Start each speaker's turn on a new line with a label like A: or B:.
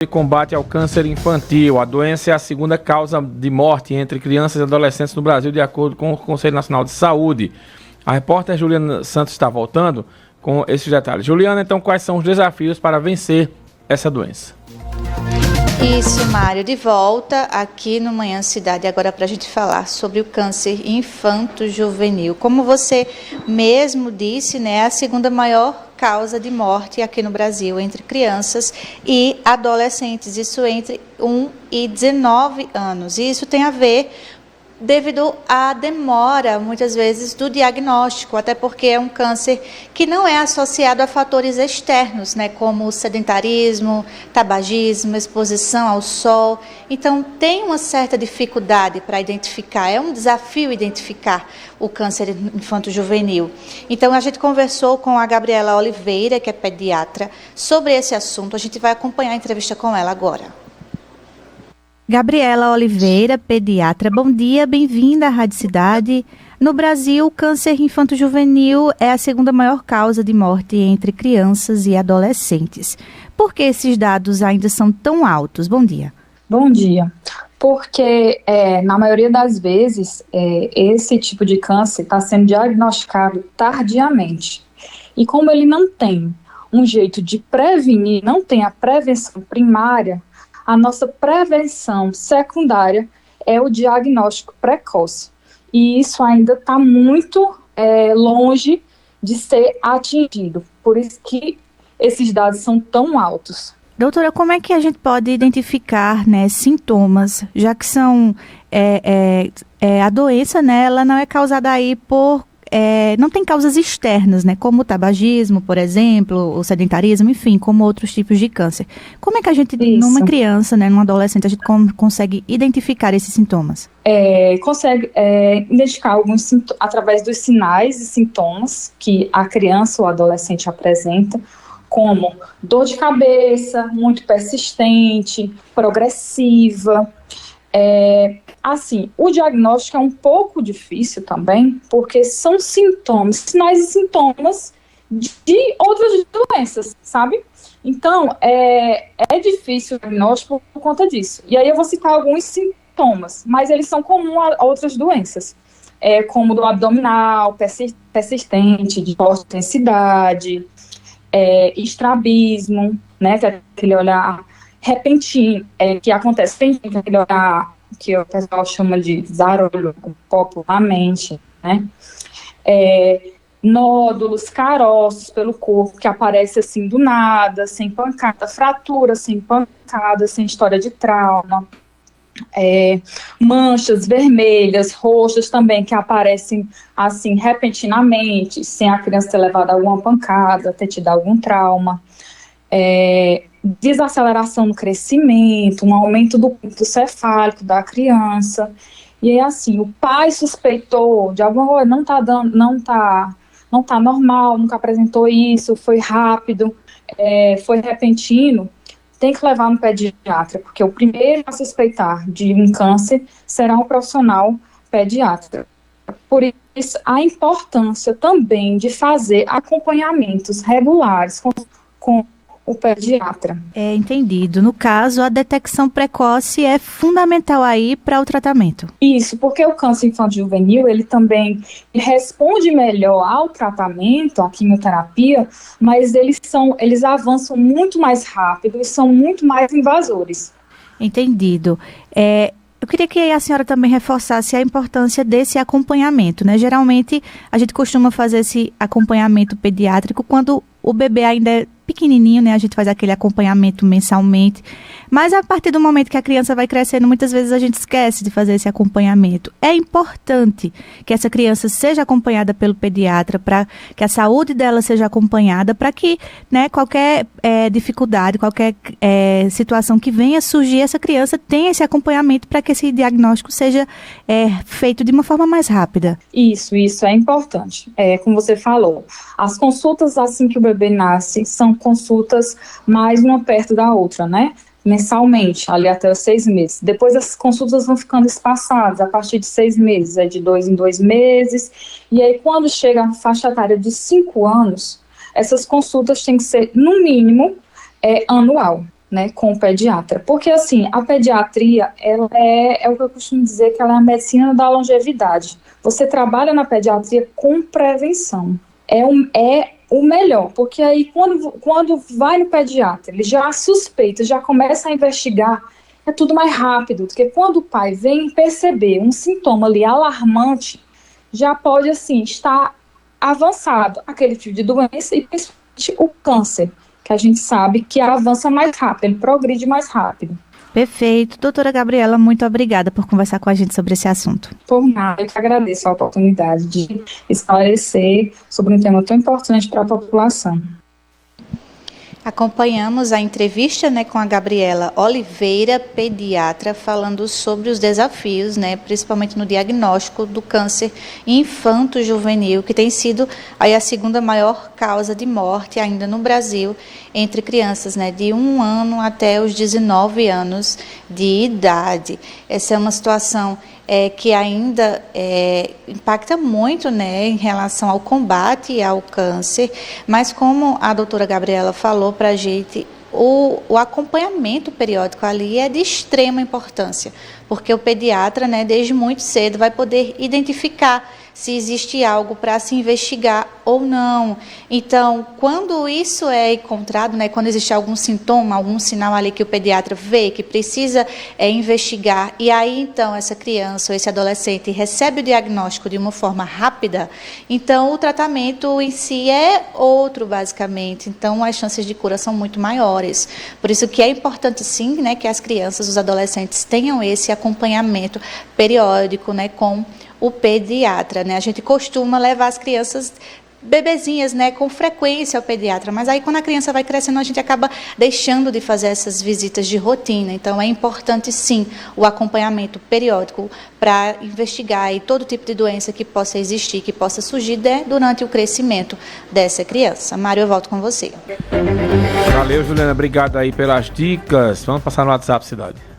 A: de combate ao câncer infantil. A doença é a segunda causa de morte entre crianças e adolescentes no Brasil, de acordo com o Conselho Nacional de Saúde. A repórter Juliana Santos está voltando com esses detalhes. Juliana, então, quais são os desafios para vencer essa doença?
B: Isso, Mário, de volta aqui no Manhã Cidade, agora para a gente falar sobre o câncer infanto-juvenil. Como você mesmo disse, né, é a segunda maior causa de morte aqui no Brasil entre crianças e adolescentes, isso entre 1 e 19 anos. E isso tem a ver devido à demora, muitas vezes, do diagnóstico, até porque é um câncer que não é associado a fatores externos, né, como o sedentarismo, tabagismo, exposição ao sol. Então, tem uma certa dificuldade para identificar, é um desafio identificar o câncer infanto-juvenil. Então, a gente conversou com a Gabriela Oliveira, que é pediatra, sobre esse assunto. A gente vai acompanhar a entrevista com ela agora.
C: Gabriela Oliveira, pediatra, bom dia, bem-vinda à Rádio Cidade. No Brasil, o câncer infanto-juvenil é a segunda maior causa de morte entre crianças e adolescentes. Por que esses dados ainda são tão altos? Bom dia.
D: Bom dia. Porque, na maioria das vezes, esse tipo de câncer está sendo diagnosticado tardiamente. E como ele não tem um jeito de prevenir, não tem a prevenção primária, a nossa prevenção secundária é o diagnóstico precoce. E isso ainda está muito longe de ser atingido. Por isso que esses dados são tão altos.
C: Doutora, como é que a gente pode identificar, né, sintomas, já que são a doença, né, ela não é causada aí por... não tem causas externas, né, como o tabagismo, por exemplo, o sedentarismo, enfim, como outros tipos de câncer. Como é que a gente, numa criança, né, num adolescente, a gente consegue identificar esses sintomas?
D: Consegue identificar alguns através dos sinais e sintomas que a criança ou adolescente apresenta, como dor de cabeça, muito persistente, progressiva. Assim, o diagnóstico é um pouco difícil também, porque são sintomas, sinais e sintomas de outras doenças, sabe? Então, é difícil o diagnóstico por conta disso. E aí eu vou citar alguns sintomas, mas eles são comuns a outras doenças, como do abdominal, persistente, de forte intensidade, estrabismo, né, que é aquele olhar repentino, que acontece, tem aquele olhar que o pessoal chama de zarolho popularmente, né, nódulos, caroços pelo corpo, que aparece assim do nada, sem pancada, fratura sem pancada, sem história de trauma, manchas vermelhas, roxas também, que aparecem assim repentinamente, sem a criança ter levado alguma pancada, ter tido algum trauma, desaceleração no crescimento, um aumento do pico cefálico da criança. E é assim, o pai suspeitou de alguma coisa, não tá normal, nunca apresentou isso, foi rápido, foi repentino, tem que levar no pediatra, porque o primeiro a suspeitar de um câncer será um profissional pediatra. Por isso, a importância também de fazer acompanhamentos regulares com o pediatra.
C: Entendido. No caso, a detecção precoce é fundamental aí para o tratamento.
D: Isso, porque o câncer infanto-juvenil, ele também responde melhor ao tratamento, à quimioterapia, mas eles avançam muito mais rápido e são muito mais invasores.
C: Entendido. Eu queria que a senhora também reforçasse a importância desse acompanhamento, né? Geralmente, a gente costuma fazer esse acompanhamento pediátrico quando o bebê ainda é pequenininho, né? A gente faz aquele acompanhamento mensalmente. Mas a partir do momento que a criança vai crescendo, muitas vezes a gente esquece de fazer esse acompanhamento. É importante que essa criança seja acompanhada pelo pediatra, para que a saúde dela seja acompanhada, para que, né, qualquer dificuldade, qualquer situação que venha a surgir, essa criança tenha esse acompanhamento para que esse diagnóstico seja feito de uma forma mais rápida.
D: Isso é importante. Como você falou, as consultas assim que o bebê nasce são consultas mais uma perto da outra, né? Mensalmente, ali até os 6 meses. Depois as consultas vão ficando espaçadas, a partir de 6 meses, de 2 em 2 meses. E aí, quando chega a faixa etária de 5 anos, essas consultas têm que ser, no mínimo, anual. né, com o pediatra. Porque, assim, a pediatria, ela é o que eu costumo dizer, que ela é a medicina da longevidade. Você trabalha na pediatria com prevenção. É o melhor, porque aí quando vai no pediatra, ele já suspeita, já começa a investigar, é tudo mais rápido, porque quando o pai vem perceber um sintoma ali alarmante, já pode, assim, estar avançado aquele tipo de doença e principalmente o câncer, que a gente sabe que avança mais rápido, ele progride mais rápido.
C: Perfeito. Doutora Gabriela, muito obrigada por conversar com a gente sobre esse assunto.
D: Por nada, eu que agradeço a oportunidade de esclarecer sobre um tema tão importante para a população.
B: Acompanhamos a entrevista, né, com a Gabriela Oliveira, pediatra, falando sobre os desafios, né, principalmente no diagnóstico do câncer infanto-juvenil, que tem sido aí a segunda maior causa de morte ainda no Brasil entre crianças, né, de 1 ano até os 19 anos de idade. Essa é uma situação que ainda impacta muito, né, em relação ao combate ao câncer, mas como a doutora Gabriela falou para a gente, o acompanhamento periódico ali é de extrema importância, porque o pediatra, né, desde muito cedo vai poder identificar se existe algo para se investigar ou não. Então, quando isso é encontrado, né, quando existe algum sintoma, algum sinal ali que o pediatra vê que precisa investigar, e aí então essa criança ou esse adolescente recebe o diagnóstico de uma forma rápida, então o tratamento em si é outro, basicamente. Então, as chances de cura são muito maiores. Por isso que é importante, sim, né, que as crianças, os adolescentes tenham esse acompanhamento periódico, né, com o pediatra, né? A gente costuma levar as crianças bebezinhas, né, com frequência ao pediatra, mas aí quando a criança vai crescendo, a gente acaba deixando de fazer essas visitas de rotina. Então é importante, sim, o acompanhamento periódico para investigar aí todo tipo de doença que possa existir, que possa surgir durante o crescimento dessa criança. Mário, eu volto com você.
A: Valeu, Juliana, obrigado aí pelas dicas. Vamos passar no WhatsApp, Cidade.